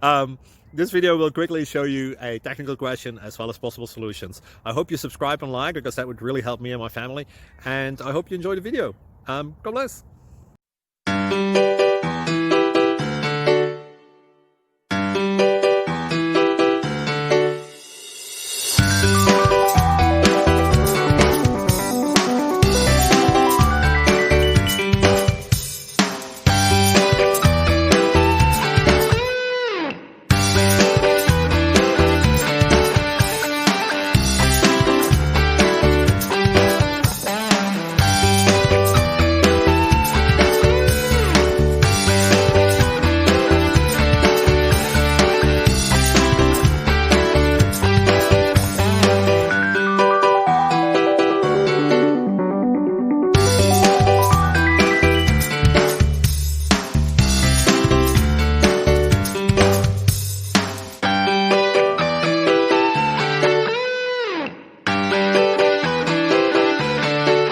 um, this video will quickly show you a technical question as well as possible solutions. I hope you subscribe and like, because that would really help me and my family. And I hope you enjoy the video. God bless.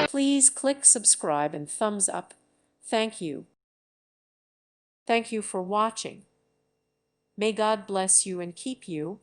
Please click subscribe and thumbs up. Thank you. Thank you for watching. May God bless you and keep you.